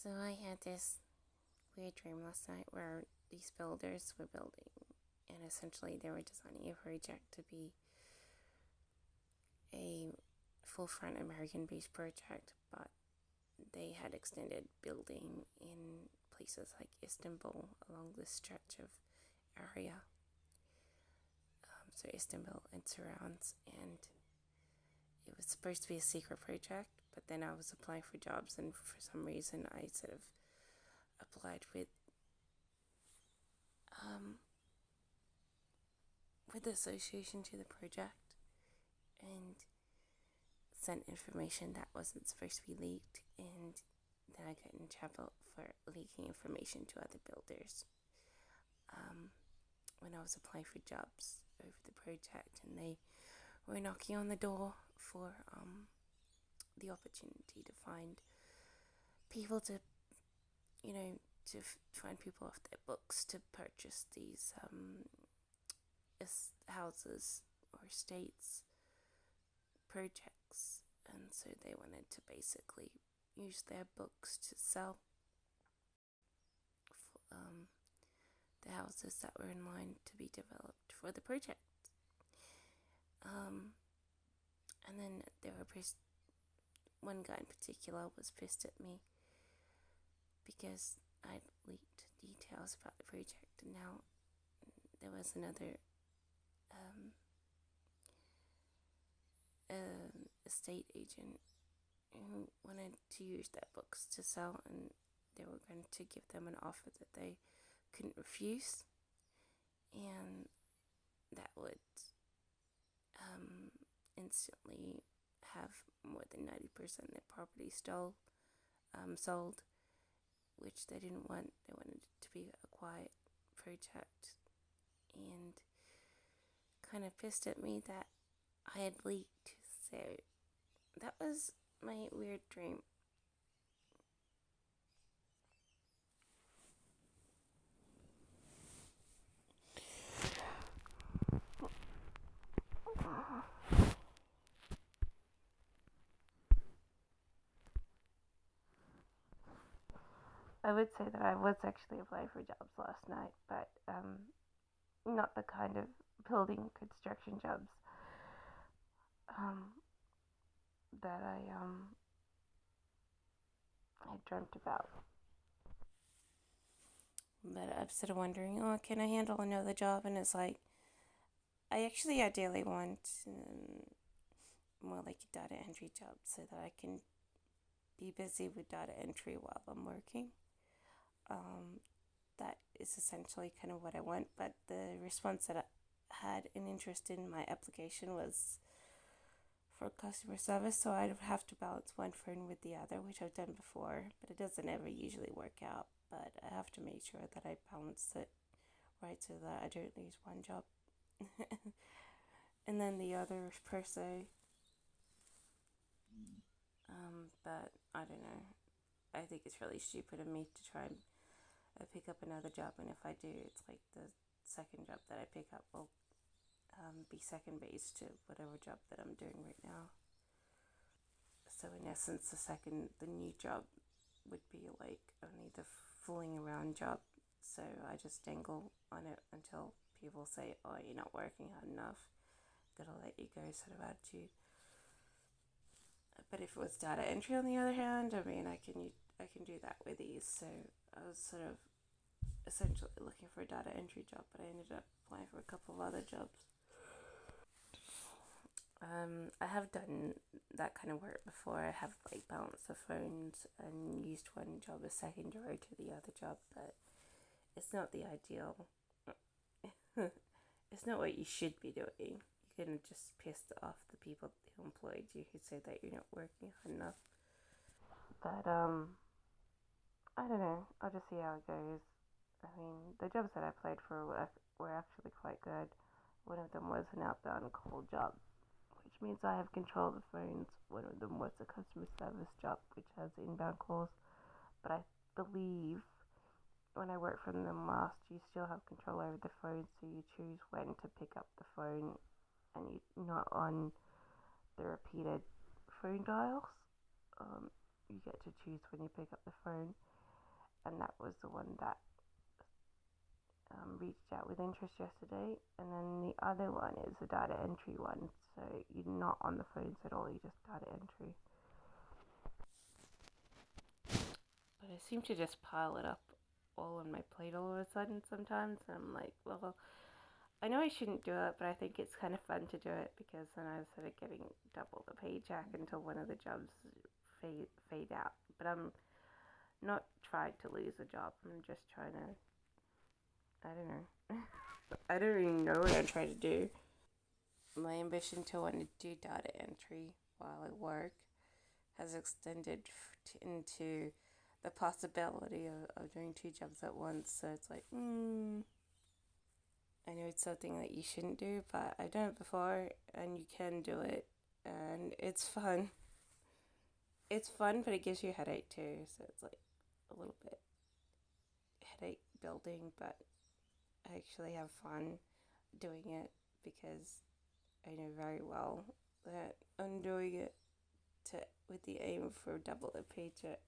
So I had this weird dream last night where these builders were building, and essentially they were designing a project to be a full front American based project, but they had extended building in places like Istanbul along this stretch of area. So Istanbul and surrounds, and it was supposed to be a secret project, but then I was applying for jobs, and for some reason I sort of applied um, with association to the project and sent information that wasn't supposed to be leaked, and then I got in trouble for leaking information to other builders when I was applying for jobs over the project, and they were knocking on the door for the opportunity to find people to, find people off their books to purchase these houses or estates projects, and so they wanted to basically use their books to sell the houses that were in line to be developed for the project. And then there were one guy in particular was pissed at me because I'd leaked details about the project, and now there was another estate agent who wanted to use their books to sell, and they were going to give them an offer that they couldn't refuse, and that would instantly have more than 90% of their property sold, which they didn't want. They wanted it to be a quiet project, and kind of pissed at me that I had leaked. So that was my weird dream. I would say that I was actually applying for jobs last night, but not the kind of building construction jobs um, that I dreamt about. But I'm sort of wondering, can I handle another job? And it's like, I actually ideally want more like a data entry job so that I can be busy with data entry while I'm working. That is essentially kind of what I want, but the response that I had an interest in my application was for customer service, so I'd have to balance one phone with the other, which I've done before, but it doesn't ever usually work out. But I have to make sure that I balance it right so that I don't lose one job and then the other per se. But I don't know. I think it's really stupid of me to try and pick up another job, and if I do, it's like the second job that I pick up will be second base to whatever job that I'm doing right now. So in essence, the new job would be like only the fooling around job. So I just dangle on it until people say, "Oh, you're not working hard enough. Gotta let you go," sort of attitude. But if it was data entry, on the other hand, I mean, I can do that with ease. So I was sort of essentially looking for a data entry job, but I ended up applying for a couple of other jobs. I have done that kind of work before. I have like balanced the phones and used one job as secondary to the other job, but it's not the ideal. It's not what you should be doing. You're gonna just piss off the people who employed you, who say that you're not working hard enough. But I don't know. I'll just see how it goes. I mean, the jobs that I applied for were actually quite good. One of them was an outbound call job, which means I have control of the phones. One of them was a customer service job, which has inbound calls. But I believe when I worked from them last, you still have control over the phone, so you choose when to pick up the phone, and you're not on the repeated phone dials. you get to choose when you pick up the phone, and that was the one that reached out with interest yesterday. And then the other one is the data entry one, so you're not on the phones at all, you just data entry. But I seem to just pile it up all on my plate all of a sudden sometimes, and I'm like, well, I know I shouldn't do it, but I think it's kind of fun to do it, because then I was sort of getting double the paycheck until one of the jobs fade out. But I'm not trying to lose a job. I'm just trying to, I don't know. I don't even know what I'm trying to do. My ambition to want to do data entry while I work has extended into the possibility of doing two jobs at once. So it's like, I know it's something that you shouldn't do, but I've done it before, and you can do it, and it's fun. It's fun, but it gives you a headache too, so it's like a little bit headache building, but I actually have fun doing it, because I know very well that I'm doing it with the aim for double the paycheck.